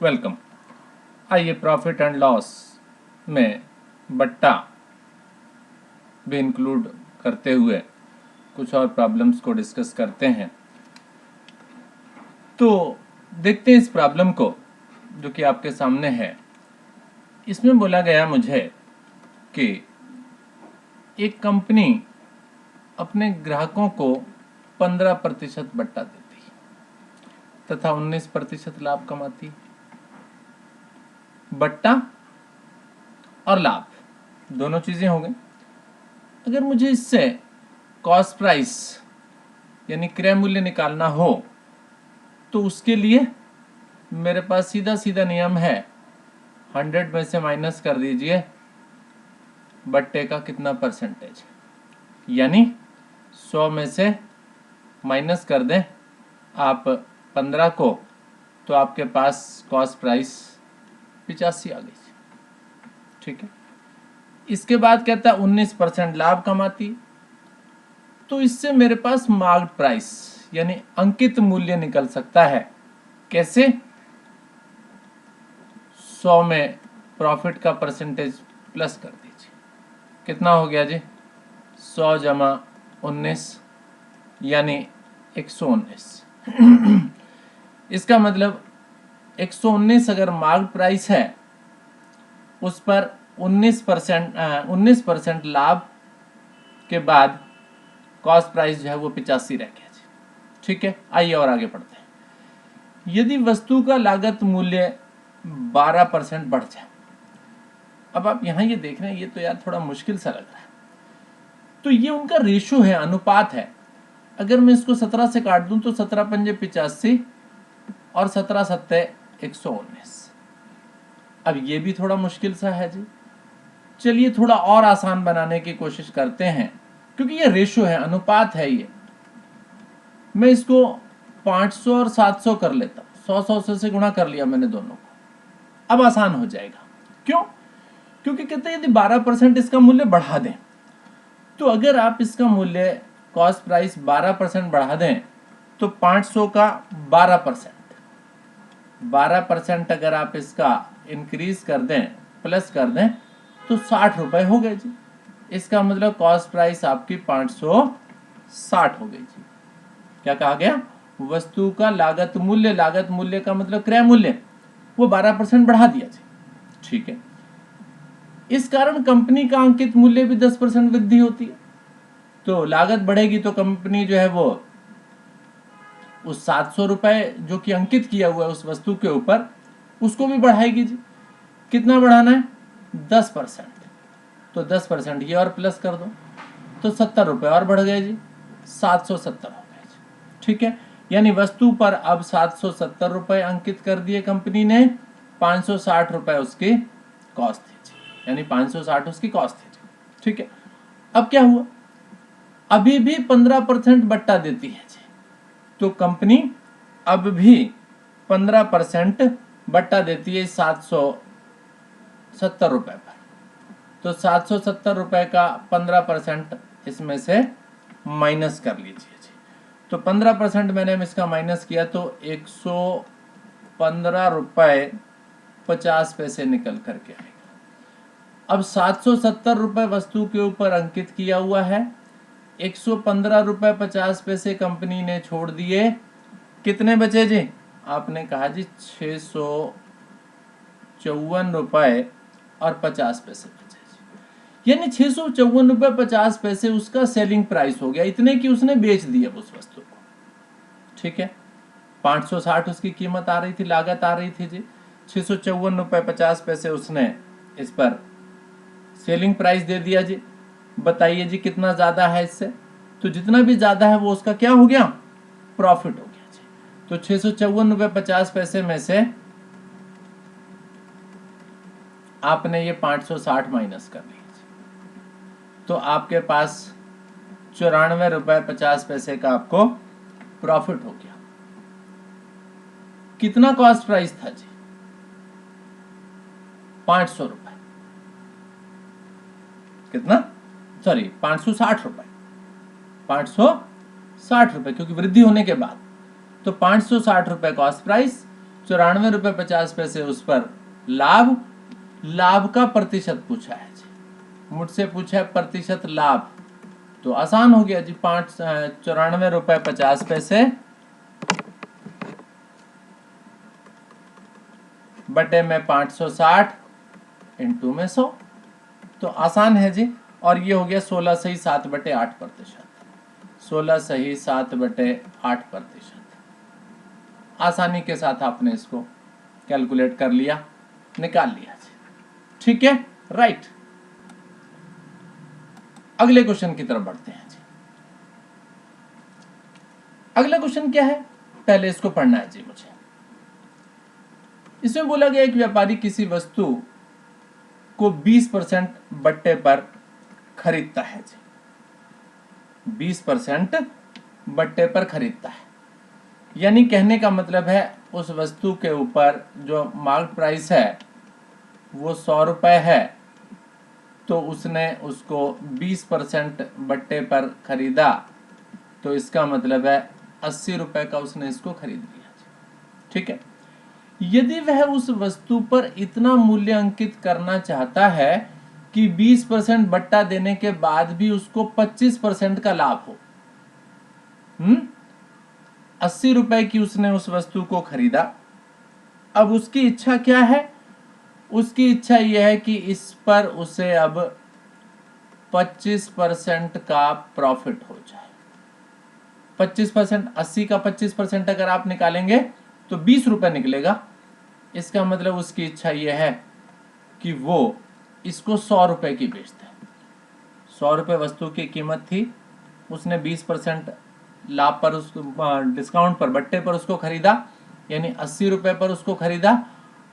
Welcome. आइए profit and loss में बट्टा भी इंक्लूड करते हुए कुछ और प्रॉब्लम्स को डिस्कस करते हैं। तो देखते हैं इस प्रॉब्लम को जो कि आपके सामने है। इसमें बोला गया मुझे कि एक कंपनी अपने ग्राहकों को 15% बट्टा देती तथा 19% लाभ कमाती। बट्टा और लाभ दोनों चीजें हो गई। अगर मुझे इससे कॉस्ट प्राइस यानी क्रय मूल्य निकालना हो तो उसके लिए मेरे पास सीधा सीधा नियम है, 100 में से माइनस कर दीजिए बट्टे का कितना परसेंटेज, यानी 100 में से माइनस कर दें आप 15 को, तो आपके पास कॉस्ट प्राइस 85 आ गई। ठीक है। इसके बाद कहता है 19% लाभ कमाती, तो इससे मेरे पास मार्क्ड प्राइस यानी अंकित मूल्य निकल सकता है। कैसे? 100 में प्रॉफिट का परसेंटेज प्लस कर दीजिए, कितना हो गया जी? 100 जमा 19 यानी 119। इसका मतलब 119 अगर मार्क्ड प्राइस है उस पर 19% लाभ के बाद कॉस्ट प्राइस जो है वो 85 रह गया जी। ठीक है। आइए और आगे बढ़ते हैं। यदि वस्तु का लागत मूल्य 12% बढ़ जाए, अब आप यहां ये देख रहे हैं, ये तो यार थोड़ा मुश्किल सा लग रहा है। तो ये उनका रेशो है, अनुपात है। अगर मैं इसको 17 से काट दूं तो 17 पंजे 85 और 17 सत्ते 119। अब ये भी थोड़ा मुश्किल सा है जी। चलिए थोड़ा और आसान बनाने की कोशिश करते हैं, क्योंकि ये रेशो है, अनुपात है। ये मैं इसको 500 और 700 कर लेता हूं। 100 से गुणा कर लिया मैंने दोनों को, अब आसान हो जाएगा। क्यों? क्योंकि कहते हैं यदि 12% इसका मूल्य बढ़ा दें, तो अगर आप इसका मूल्य कॉस्ट प्राइस 12% बढ़ा दें तो 500 का 12% अगर आप इसका इंक्रीज कर दें, प्लस कर दें, तो 60 रुपए हो गए जी। इसका मतलब कॉस्ट प्राइस आपकी 560 हो गई जी। क्या कहा गया? वस्तु का लागत मूल्य का मतलब क्रय मूल्य, वो 12% बढ़ा दिया जी। ठीक है। इस कारण कंपनी का अंकित मूल्य भी 10% वृद्धि होती है। तो लागत बढ़ेगी तो कंपनी जो है वो उस 700 रुपए जो कि अंकित किया हुआ है उस वस्तु के ऊपर, उसको भी बढ़ाएगी जी। कितना बढ़ाना है? 10%। तो 10% ये और प्लस कर दो तो 70 रुपए और बढ़ गए जी, 770 हो गए जी। ठीक है। यानी वस्तु पर अब 770 रुपए अंकित कर दिए कंपनी ने, 560 रुपए उसकी कॉस्ट थी जी, यानी 560 उसकी कॉस्ट थी जी। ठीक है। अब क्या हुआ? अभी भी 15% बट्टा देती है जी, तो कंपनी अब भी 15% बट्टा देती है 770 रुपए पर। तो 770 रुपए का 15% इसमें से माइनस कर लीजिए जी। तो 15% मैंने इसका माइनस किया तो 115 रुपए 50 पैसे निकल करके आएगा। अब 770 रुपए वस्तु के ऊपर अंकित किया हुआ है, 115 रुपए 50 पैसे कंपनी ने छोड़ दिए। कितने बचे जी? आपने कहा जी 654 रुपए और 50 पैसे बचे जी। यानी 654 रुपए 50 पैसे उसका सेलिंग प्राइस हो गया, इतने की उसने बेच दिया उस वस्तु को। ठीक है। 560 उसकी कीमत आ रही थी, लागत आ रही थी जी। 654 रुपए 50 पैसे उसने इस पर सेलिंग प्राइस दे दिया जी। बताइए जी कितना ज्यादा है इससे? तो जितना भी ज्यादा है वो उसका क्या हो गया? प्रॉफिट हो गया जी। तो 654 रुपए 50 पैसे में से आपने ये 560 माइनस कर लिया जी, तो आपके पास 94 रुपए 50 पैसे का आपको प्रॉफिट हो गया। कितना कॉस्ट प्राइस था जी? 500 रुपए। कितना? सॉरी, 560 रुपए। 560 रुपए, क्योंकि वृद्धि होने के बाद। तो 560 रुपए कॉस्ट प्राइस, ₹94.50 उस पर लाभ, लाभ का प्रतिशत पूछा है जी, मुझसे पूछा है प्रतिशत लाभ, तो आसान हो गया जी। ₹94.50 बटे में 560 इंटू में 100, तो आसान है जी। और ये हो गया 16 सही 7/8%, 16 सही 7/8%। आसानी के साथ आपने इसको कैलकुलेट कर लिया, निकाल लिया जी, ठीक है, राइट। अगले क्वेश्चन की तरफ बढ़ते हैं जी। अगला क्वेश्चन क्या है, पहले इसको पढ़ना है जी मुझे। इसमें बोला गया एक व्यापारी किसी वस्तु को 20% बट्टे पर खरीदता है जी, 20% बट्टे पर खरीदता है, यानी कहने का मतलब है उस वस्तु के ऊपर जो मार्केट प्राइस है वो 100 रुपए है, तो उसने उसको 20% बट्टे पर खरीदा, तो इसका मतलब है 80 रुपए का उसने इसको खरीद लिया, ठीक है। यदि वह उस वस्तु पर इतना मूल्य अंकित करना चाहता है कि 20% बट्टा देने के बाद भी उसको 25% का लाभ हो, 80 रुपए की उसने उस वस्तु को खरीदा। अब उसकी इच्छा क्या है, उसकी इच्छा यह है कि इस पर उसे अब 25% का प्रॉफिट हो जाए। 25%, 80 का 25% अगर आप निकालेंगे तो 20 रुपए निकलेगा। इसका मतलब उसकी इच्छा यह है कि वो इसको 100 रुपए की बेच दे। 100 रुपए वस्तु की कीमत थी, उसने 20% लाभ पर, उसको डिस्काउंट पर, बट्टे पर उसको खरीदा, यानी 80 रुपए पर उसको खरीदा।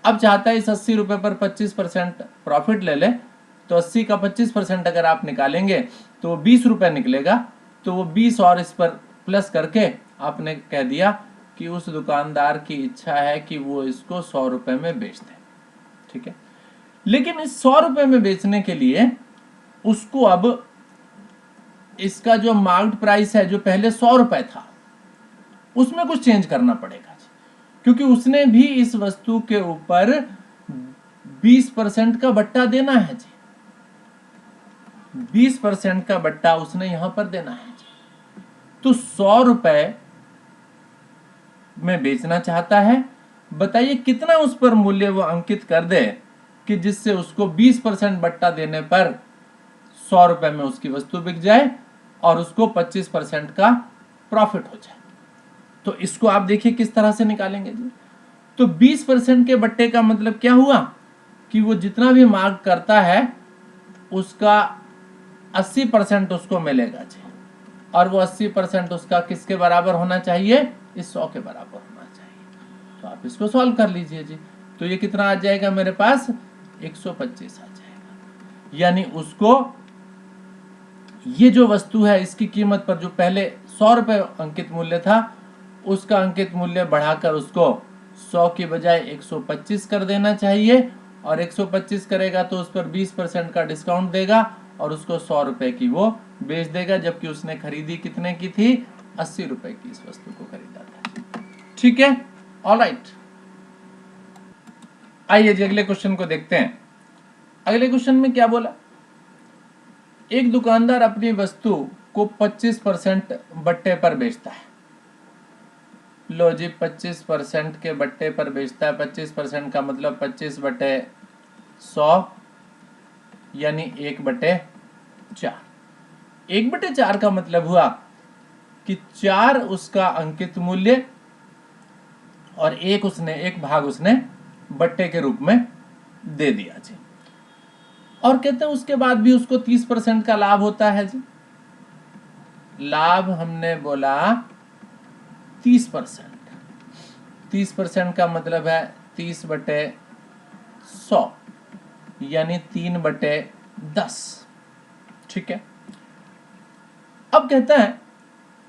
अब चाहता है इस 80 रुपए पर 25% प्रॉफिट ले ले, तो 80 का 25% अगर आप निकालेंगे तो 20 रुपए निकलेगा। तो वो 20 और इस पर प्लस करके आपने कह दिया कि उस दुकानदार की इच्छा है कि वो इसको 100 रुपए में बेच दे, ठीक है। लेकिन इस 100 रुपए में बेचने के लिए उसको अब इसका जो मार्केट प्राइस है, जो पहले 100 रुपए था, उसमें कुछ चेंज करना पड़ेगा, क्योंकि उसने भी इस वस्तु के ऊपर 20% का बट्टा देना है जी, 20% का बट्टा उसने यहां पर देना है जी। तो 100 रुपए में बेचना चाहता है, बताइए कितना उस पर मूल्य वो अंकित कर दे कि जिससे उसको 20% बट्टा देने पर 100 रुपए में उसकी वस्तु बिक जाए और उसको 25% का प्रॉफिट हो जाए। तो इसको आप देखिए किस तरह से निकालेंगे जी। तो 20% के बट्टे का मतलब क्या हुआ कि वो जितना भी मार्क करता है उसका 80% उसको मिलेगा जी, और वो 80% उसका किसके बराबर होना चाहिए, इस 100 के बराबर होना चाहिए। तो आप इसको सॉल्व कर लीजिए जी। तो ये कितना आ जाएगा मेरे पास, 125 आ जाएगा। यानी उसको ये जो वस्तु है इसकी कीमत पर जो पहले 100 रुपए अंकित मूल्य था, उसका अंकित मूल्य बढ़ाकर उसको 100 की बजाय 125 कर देना चाहिए, और 125 करेगा तो उस पर 20% का डिस्काउंट देगा और उसको 100 रुपए की वो बेच देगा, जबकि उसने खरीदी कितने की थी, 80 रुपए की इस वस्तु को खरीदा था, ठीक है, ऑलराइट। आइए जी अगले क्वेश्चन को देखते हैं। अगले क्वेश्चन में क्या बोला, एक दुकानदार अपनी वस्तु को 25% बट्टे पर बेचता है। लो जी, 25% के बट्टे पर बेचता है। 25% का मतलब 25/100 यानी 1/4। 1/4 का मतलब हुआ कि 4 उसका अंकित मूल्य और एक भाग उसने बट्टे के रूप में दे दिया जी। और कहते हैं उसके बाद भी उसको 30% का लाभ होता है जी। लाभ हमने बोला 30%। 30% का मतलब है 30/100 यानी 3/10, ठीक है। अब कहता है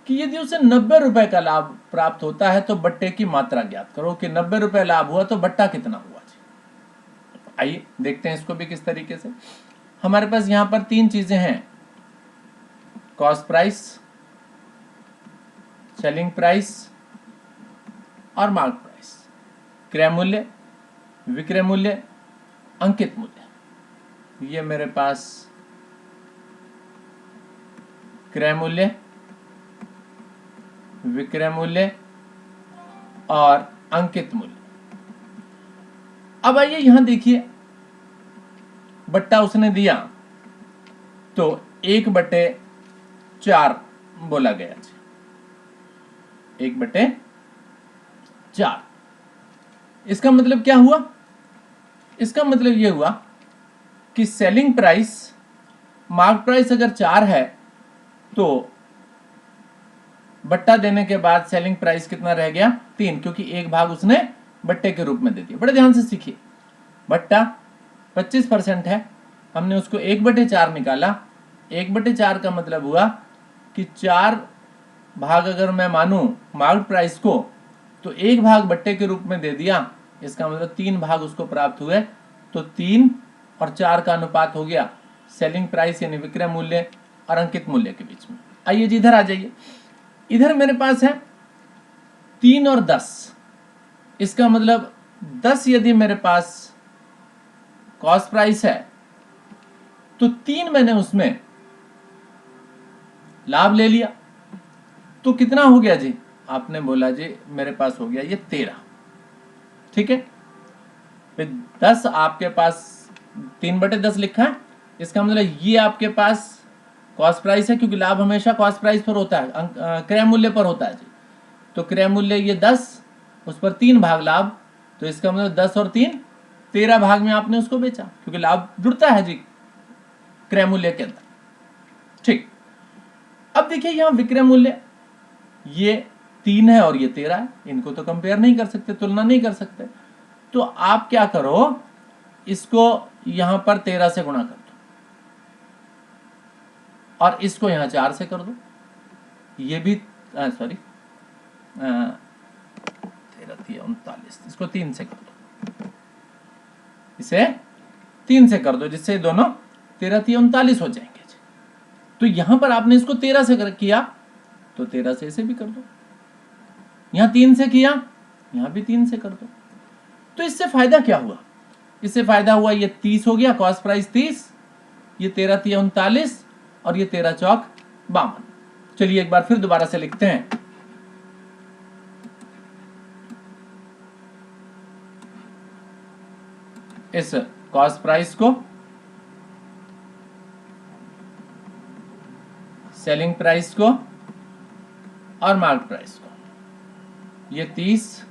कि यदि उसे 90 रुपए का लाभ प्राप्त होता है तो बट्टे की मात्रा ज्ञात करो, कि 90 रुपए लाभ हुआ तो बट्टा कितना हुआ जी। आइए देखते हैं इसको भी किस तरीके से। हमारे पास यहां पर 3 चीजें हैं, कॉस्ट प्राइस, सेलिंग प्राइस और मार्केट प्राइस। क्रय मूल्य, विक्रय मूल्य, अंकित मूल्य। ये मेरे पास क्रय मूल्य, विक्रय मूल्य और अंकित मूल्य। अब आइए यहां देखिए, बट्टा उसने दिया तो 1/4 बोला गया, 1/4। इसका मतलब क्या हुआ? इसका मतलब यह हुआ कि सेलिंग प्राइस, मार्क प्राइस अगर 4 है तो बट्टा देने के बाद सेलिंग प्राइस कितना रह गया? 3, क्योंकि एक भाग उसने बट्टे के रूप में दे दिया। बड़े ध्यान से सीखिए, बट्टा 25% है, हमने उसको 1/4 निकाला। 1/4 का मतलब हुआ कि 4 भाग अगर मैं मानूं मार्क प्राइस को, तो एक भाग बट्टे के रूप में दे दिया, इसका मतलब 3 भाग उसको प्राप्त हुए। तो 3 और 4 का अनुपात हो गया सेलिंग प्राइस यानी विक्रय मूल्य और अंकित मूल्य के बीच में। आइए जी इधर आ जाइए, इधर मेरे पास है 3 और 10। इसका मतलब 10 यदि मेरे पास कॉस्ट प्राइस है तो 3 मैंने उसमें लाभ ले लिया, तो कितना हो गया जी? आपने बोला जी मेरे पास हो गया ये 13, ठीक है। फिर 10 आपके पास 3/10 लिखा है, इसका मतलब ये आपके पास कॉस्ट प्राइस है, क्योंकि लाभ हमेशा कॉस्ट प्राइस पर होता है, क्रय मूल्य पर होता है जी। तो क्रय मूल्य ये 10, उस पर 3 भाग लाभ, तो इसका मतलब 10 और 3 13 भाग में आपने उसको बेचा, क्योंकि लाभ जुड़ता है जी क्रय मूल्य के अंदर, ठीक। अब देखिए यहां विक्रय मूल्य ये 3 है और ये 13 है, इनको तो कंपेयर नहीं कर सकते, तुलना नहीं कर सकते। तो आप क्या करो, इसको यहां पर 13 से गुणा कर दो और इसको यहां 4 से कर दो। ये भी सॉरी 13-39, इसको 3 से कर दो, इसे 3 से कर दो, जिससे दोनों 13-39 हो जाएंगे। तो यहां पर आपने इसको 13 से किया तो 13 से इसे भी कर दो, यहां 3 से किया यहां भी 3 से कर दो। तो इससे फायदा क्या हुआ? इससे फायदा हुआ ये 30 हो गया, कॉस्ट प्राइस 30, ये 13-39 और ये 13-4 52। चलिए एक बार फिर दोबारा से लिखते हैं, इस कॉस्ट प्राइस को, सेलिंग प्राइस को और मार्क प्राइस को, ये 30,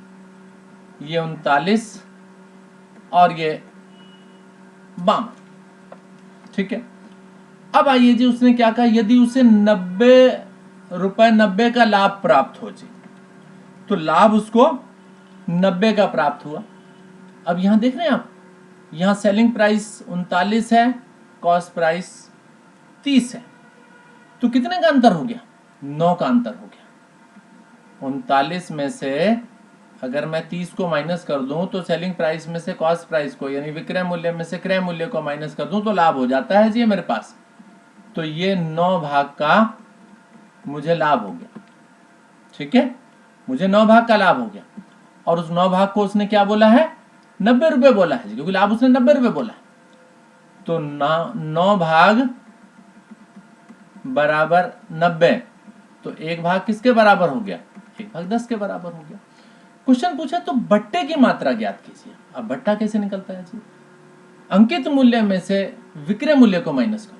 ये 39 और ये 52, ठीक है। अब आइए जी, उसने क्या कहा, यदि उसे 90 का लाभ प्राप्त हो जी, तो लाभ उसको 90 का प्राप्त हुआ। अब यहां देख रहे हैं आप, यहां सेलिंग प्राइस 39 है, कॉस्ट प्राइस 30 है, तो कितने का अंतर हो गया? 9 का अंतर हो गया। 39 में से अगर मैं 30 को माइनस कर दूं तो सेलिंग प्राइस में से कॉस्ट प्राइस को यानी विक्रय मूल्य में से क्रय मूल्य को माइनस कर दूं तो लाभ हो जाता है जी मेरे पास। तो ये 9 भाग का मुझे लाभ हो गया, ठीक है, मुझे 9 भाग का लाभ हो गया। और उस 9 भाग को उसने क्या बोला है? 90 रुपए बोला है, क्योंकि लाभ उसने 90 रुपए बोला है। तो 9 भाग बराबर 90, तो एक भाग किसके बराबर हो गया? एक भाग 10 के बराबर हो गया। क्वेश्चन पूछा तो बट्टे की मात्रा ज्ञात कीजिए। अब बट्टा कैसे निकलता है जी? अंकित मूल्य में से विक्रय मूल्य को माइनस करो,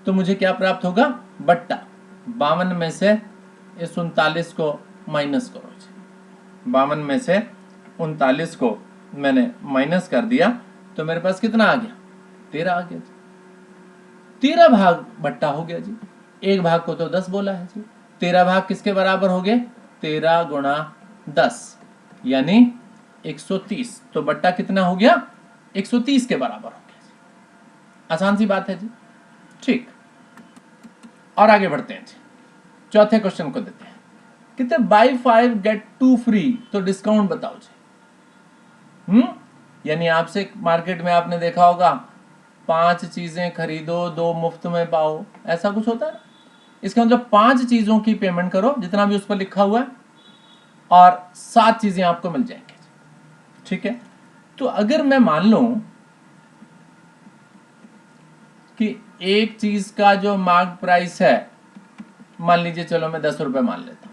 तो मुझे क्या प्राप्त होगा? बट्टा। 52 में से इस 39 को माइनस करो जी, 52 में से 39 को मैंने माइनस कर दिया तो मेरे पास कितना आ गया? 13 आ गया जी। 13 भाग बट्टा हो गया जी, एक भाग को तो 10 बोला है जी। 13 भाग किसके बराबर हो गए? 13 गुणा 10 यानी 130। तो बट्टा कितना हो गया? 130 के बराबर हो गया जी। आसान सी बात है जी, ठीक। और आगे बढ़ते हैं जी, चौथे क्वेश्चन को देते हैं। कितने बाई 5 गेट 2 फ्री, तो डिस्काउंट बताओ जी। यानी आपसे मार्केट में आपने देखा होगा 5 चीजें खरीदो 2 मुफ्त में पाओ, ऐसा कुछ होता है ना। इसका मतलब 5 चीजों की पेमेंट करो, जितना भी उस पर लिखा हुआ है, और 7 चीजें आपको मिल जाएंगे। ठीक है, तो अगर मैं मान लूं कि एक चीज का जो मार्क प्राइस है, मान लीजिए चलो मैं 10 रुपए मान लेता हूं।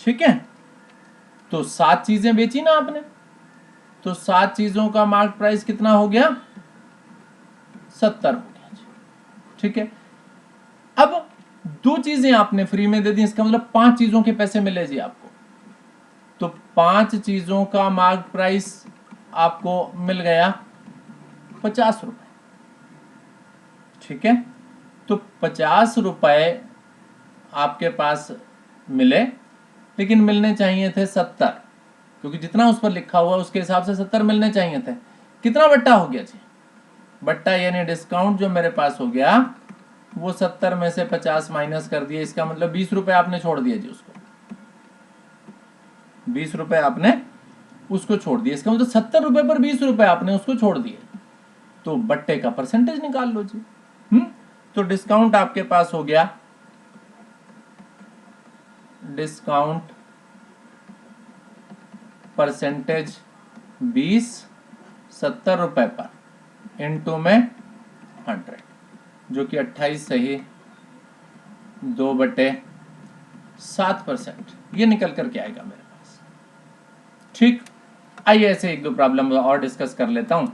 ठीक है, तो 7 चीजें बेची ना आपने, तो 7 चीजों का मार्क प्राइस कितना हो गया? 70 हो गया। ठीक है, अब 2 चीजें आपने फ्री में दे दी, इसका मतलब 5 चीजों के पैसे मिले जी आपको। तो 5 चीजों का मार्क प्राइस आपको मिल गया 50 रुपए। ठीक है, तो 50 रुपए आपके पास मिले, लेकिन मिलने चाहिए थे 70, क्योंकि जितना उस पर लिखा हुआ उसके हिसाब से 70 मिलने चाहिए थे। कितना बट्टा हो गया जी? बट्टा यानी डिस्काउंट जो मेरे पास हो गया वो 70 में से 50 माइनस कर दिए, इसका मतलब 20 रुपए आपने छोड़ दिए जी उसको। 20 रुपए आपने उसको छोड़ दिए, इसका मतलब 70 रुपए पर 20 रुपए आपने उसको छोड़ दिए। तो बट्टे का परसेंटेज निकाल लो जी। तो डिस्काउंट आपके पास हो गया, डिस्काउंट परसेंटेज 20 70 रुपए पर इनटू में 100, जो कि 28 सही 2/7%, ये निकल करके आएगा मेरे पास। ठीक, आइए ऐसे 1-2 प्रॉब्लम और डिस्कस कर लेता हूं।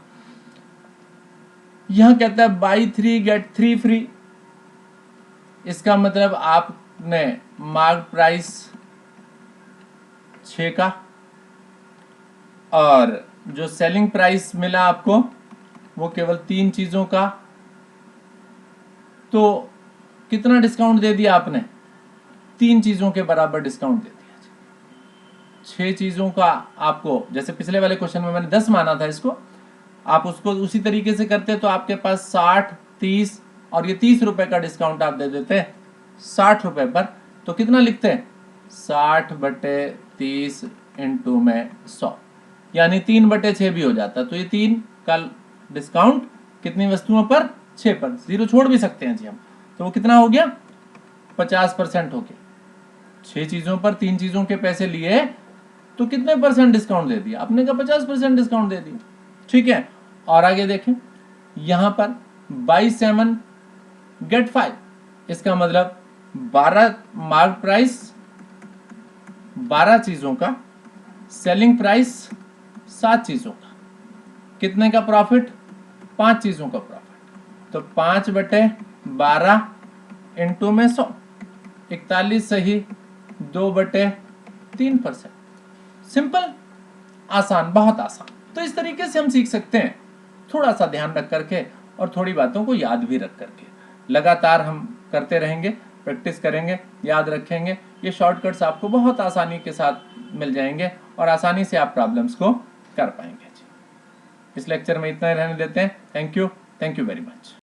यह कहता है बाई 3 गेट 3 फ्री। इसका मतलब आपने मार्क प्राइस 6 का और जो सेलिंग प्राइस मिला आपको वो केवल 3 चीजों का, तो कितना डिस्काउंट दे दिया आपने? 3 चीजों के बराबर डिस्काउंट दे दिया। 6 चीजों का आपको, जैसे पिछले वाले क्वेश्चन में मैंने 10 माना था इसको, आप उसको उसी तरीके से करते तो आपके पास 60 30 और ये 30 रुपए का डिस्काउंट आप दे देते 60 रुपए पर, तो कितना लिखते हैं? 60/30 इंटू में 100, यानी 3/6 भी हो जाता। तो ये 3 का डिस्काउंट कितनी वस्तुओं पर? 6 पर। 0 छोड़ भी सकते हैं जी हम, तो वो कितना हो गया? 50% हो गया। 6 चीजों पर 3 चीजों के पैसे लिए तो कितने परसेंट डिस्काउंट दे दिया आपने? कहा 50% डिस्काउंट दे दिया। ठीक है, और आगे देखें, यहां पर बाई 7 गेट 5, इसका मतलब 12 मार्क प्राइस 12 चीजों का, सेलिंग प्राइस 7 चीजों का, कितने का प्रॉफिट? 5 चीजों का प्रॉफिट। तो 5/12 इंटू में 100, 41 सही 2/3%। सिंपल, आसान, बहुत आसान। तो इस तरीके से हम सीख सकते हैं, थोड़ा सा ध्यान रख करके और थोड़ी बातों को याद भी रख करके। लगातार हम करते रहेंगे, प्रैक्टिस करेंगे, याद रखेंगे, ये शॉर्टकट्स आपको बहुत आसानी के साथ मिल जाएंगे और आसानी से आप प्रॉब्लम्स को कर पाएंगे। इस लेक्चर में इतना ही रहने देते हैं। Thank you very much.